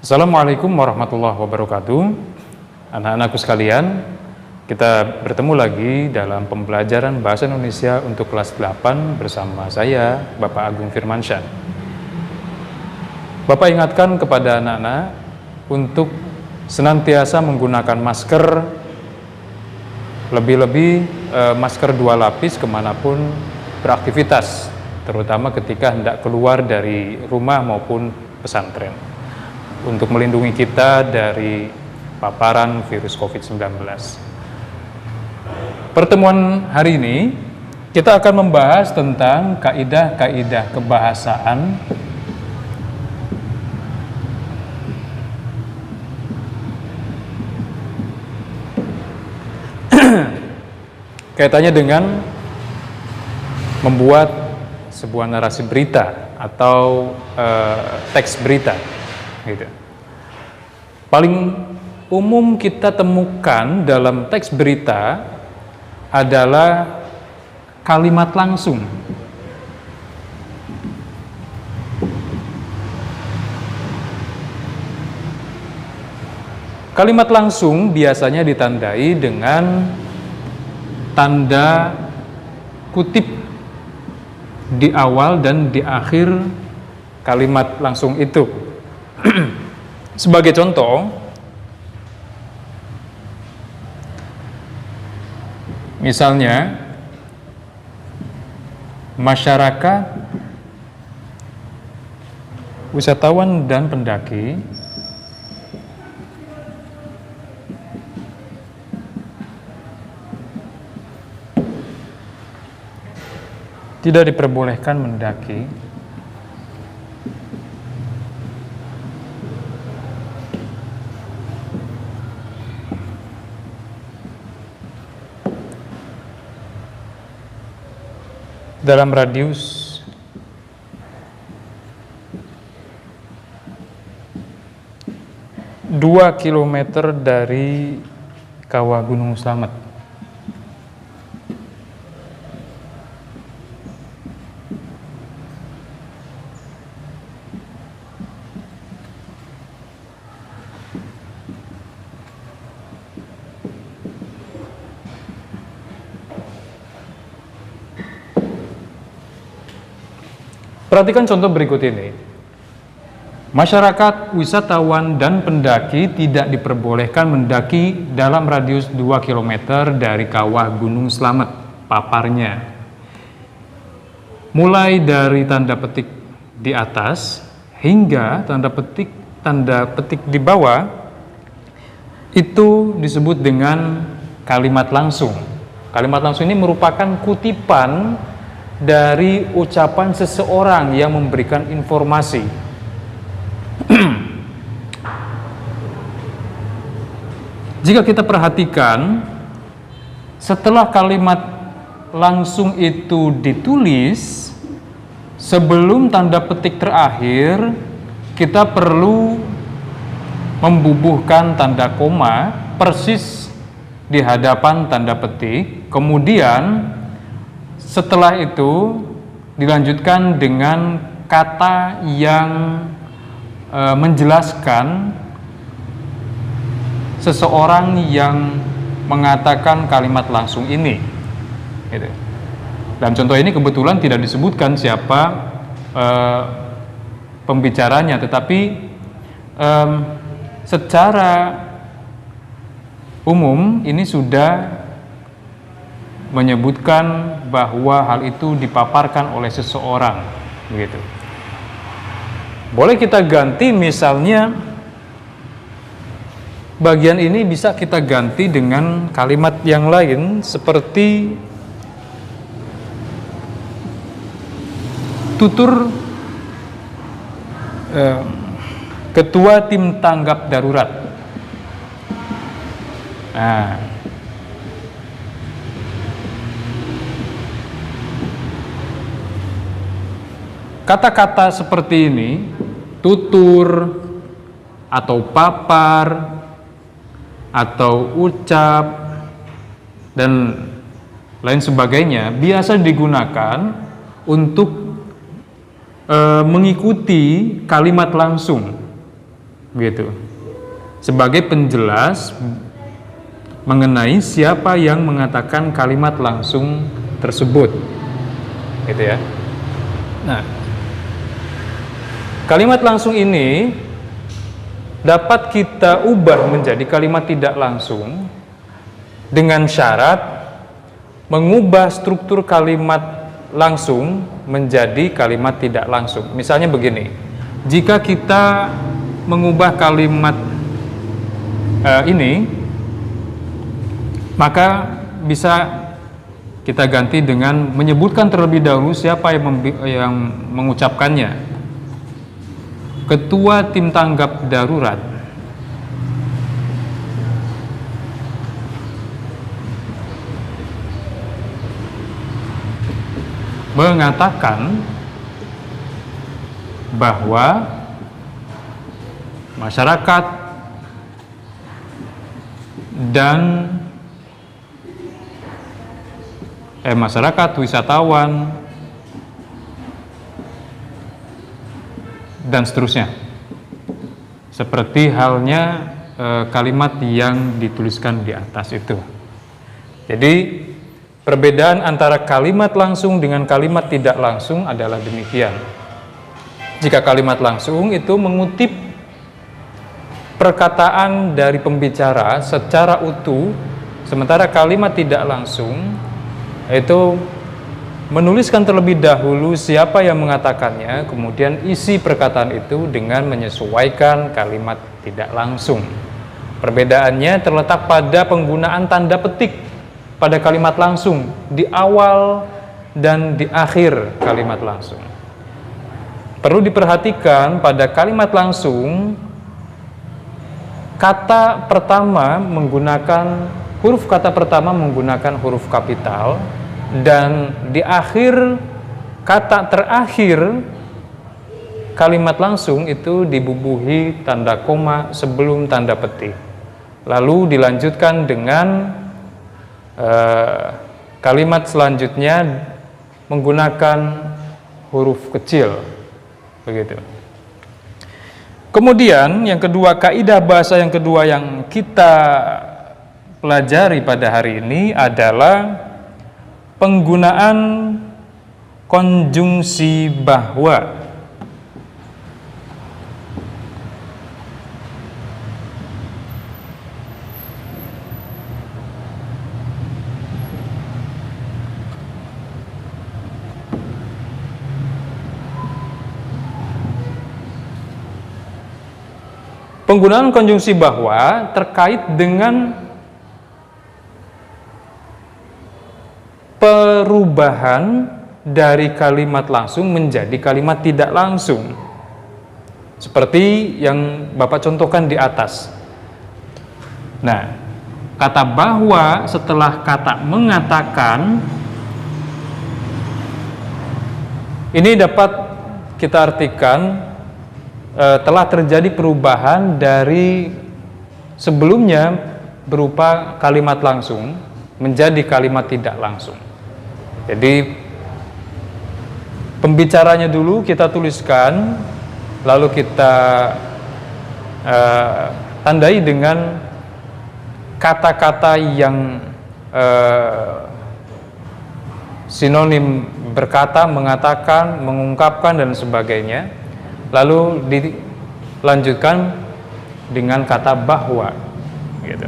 Assalamualaikum warahmatullahi wabarakatuh. Anak-anakku sekalian, kita bertemu lagi dalam pembelajaran Bahasa Indonesia untuk kelas 8 bersama saya, Bapak Agung Firmansyah. Bapak ingatkan kepada anak-anak untuk senantiasa menggunakan masker, lebih-lebih masker 2 lapis kemanapun beraktivitas, terutama ketika hendak keluar dari rumah maupun pesantren, untuk melindungi kita dari paparan virus COVID-19. Pertemuan hari ini kita akan membahas tentang kaidah-kaidah kebahasaan kaitannya dengan membuat sebuah narasi berita atau teks berita gitu. Paling umum kita temukan dalam teks berita adalah kalimat langsung. Kalimat langsung biasanya ditandai dengan tanda kutip di awal dan di akhir kalimat langsung itu. Sebagai contoh, misalnya masyarakat, wisatawan dan pendaki tidak diperbolehkan mendaki dalam radius 2 kilometer dari Kawah Gunung Slamet. Perhatikan contoh berikut ini. Masyarakat, wisatawan, dan pendaki tidak diperbolehkan mendaki dalam radius 2 km dari Kawah Gunung Slamet, paparnya. Mulai dari tanda petik di atas hingga tanda petik di bawah, itu disebut dengan kalimat langsung. Kalimat langsung ini merupakan kutipan dari ucapan seseorang yang memberikan informasi. Jika kita perhatikan, setelah kalimat langsung itu ditulis, sebelum tanda petik terakhir, kita perlu membubuhkan tanda koma persis di hadapan tanda petik. Kemudian setelah itu dilanjutkan dengan kata yang menjelaskan seseorang yang mengatakan kalimat langsung ini. Gitu. Dalam contoh ini kebetulan tidak disebutkan siapa pembicaranya, tetapi secara umum ini sudah menyebutkan bahwa hal itu dipaparkan oleh seseorang, begitu. Boleh kita ganti, misalnya bagian ini bisa kita ganti dengan kalimat yang lain seperti tutur ketua tim tanggap darurat. Nah, kata-kata seperti ini, tutur atau papar atau ucap dan lain sebagainya, biasa digunakan untuk mengikuti kalimat langsung. Begitu. Sebagai penjelas mengenai siapa yang mengatakan kalimat langsung tersebut. Gitu ya. Nah, kalimat langsung ini dapat kita ubah menjadi kalimat tidak langsung dengan syarat mengubah struktur kalimat langsung menjadi kalimat tidak langsung. Misalnya begini, jika kita mengubah kalimat ini, maka bisa kita ganti dengan menyebutkan terlebih dahulu siapa yang mengucapkannya. Ketua tim tanggap darurat mengatakan bahwa masyarakat dan wisatawan dan seterusnya, seperti halnya kalimat yang dituliskan di atas itu. Jadi perbedaan antara kalimat langsung dengan kalimat tidak langsung adalah demikian. Jika kalimat langsung itu mengutip perkataan dari pembicara secara utuh, sementara kalimat tidak langsung itu menuliskan terlebih dahulu siapa yang mengatakannya, kemudian isi perkataan itu dengan menyesuaikan kalimat tidak langsung. Perbedaannya terletak pada penggunaan tanda petik pada kalimat langsung di awal dan di akhir kalimat langsung. Perlu diperhatikan pada kalimat langsung, huruf kata pertama menggunakan huruf kapital, dan di akhir kata terakhir kalimat langsung itu dibubuhi tanda koma sebelum tanda petik. Lalu dilanjutkan dengan kalimat selanjutnya menggunakan huruf kecil, begitu. Kemudian yang kedua, kaidah bahasa yang kedua yang kita pelajari pada hari ini adalah penggunaan konjungsi bahwa. Penggunaan konjungsi bahwa terkait dengan perubahan dari kalimat langsung menjadi kalimat tidak langsung, seperti yang Bapak contohkan di atas. Nah, kata bahwa setelah kata mengatakan ini dapat kita artikan telah terjadi perubahan dari sebelumnya berupa kalimat langsung menjadi kalimat tidak langsung. Jadi pembicaranya dulu kita tuliskan, lalu kita tandai dengan kata-kata yang sinonim berkata, mengatakan, mengungkapkan dan sebagainya. Lalu dilanjutkan dengan kata bahwa, gitu.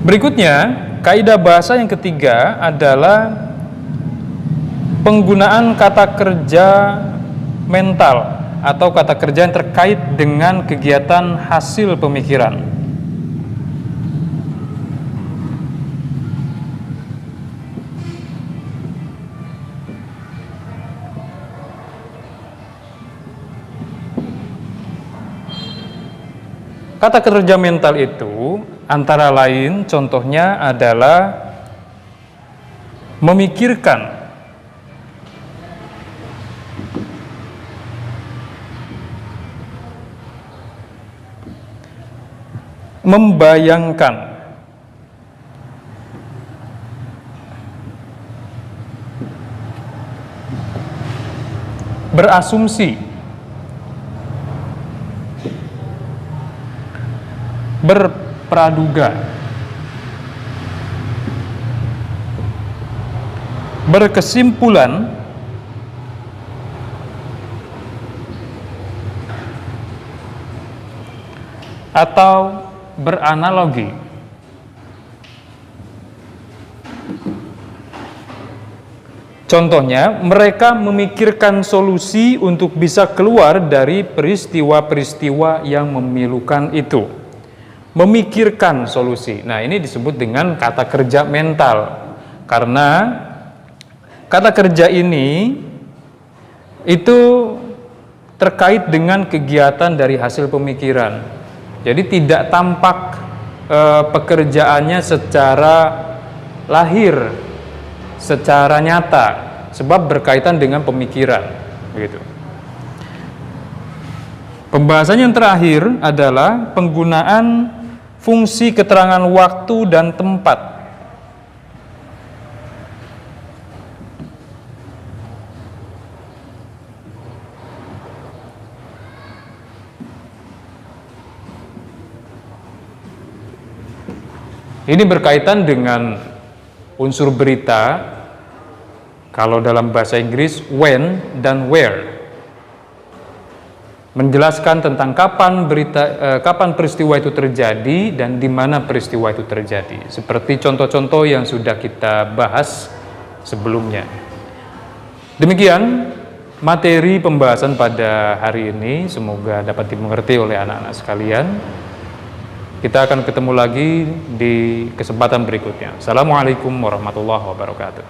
Berikutnya, kaidah bahasa yang ketiga adalah penggunaan kata kerja mental atau kata kerja yang terkait dengan kegiatan hasil pemikiran. Kata kerja mental itu antara lain contohnya adalah memikirkan, membayangkan, berasumsi, berpraduga, berkesimpulan, atau beranalogi. Contohnya, mereka memikirkan solusi untuk bisa keluar dari peristiwa-peristiwa yang memilukan itu. Memikirkan solusi. Nah, ini disebut dengan kata kerja mental. Karena kata kerja ini itu terkait dengan kegiatan dari hasil pemikiran. Jadi tidak tampak pekerjaannya secara lahir, secara nyata, sebab berkaitan dengan pemikiran, begitu. Pembahasan yang terakhir adalah penggunaan fungsi keterangan waktu dan tempat. Ini berkaitan dengan unsur berita, kalau dalam bahasa Inggris when dan where, menjelaskan tentang kapan peristiwa itu terjadi dan di mana peristiwa itu terjadi, seperti contoh-contoh yang sudah kita bahas sebelumnya. Demikian materi pembahasan pada hari ini, semoga dapat dimengerti oleh anak-anak sekalian. Kita akan ketemu lagi di kesempatan berikutnya. Assalamualaikum warahmatullahi wabarakatuh.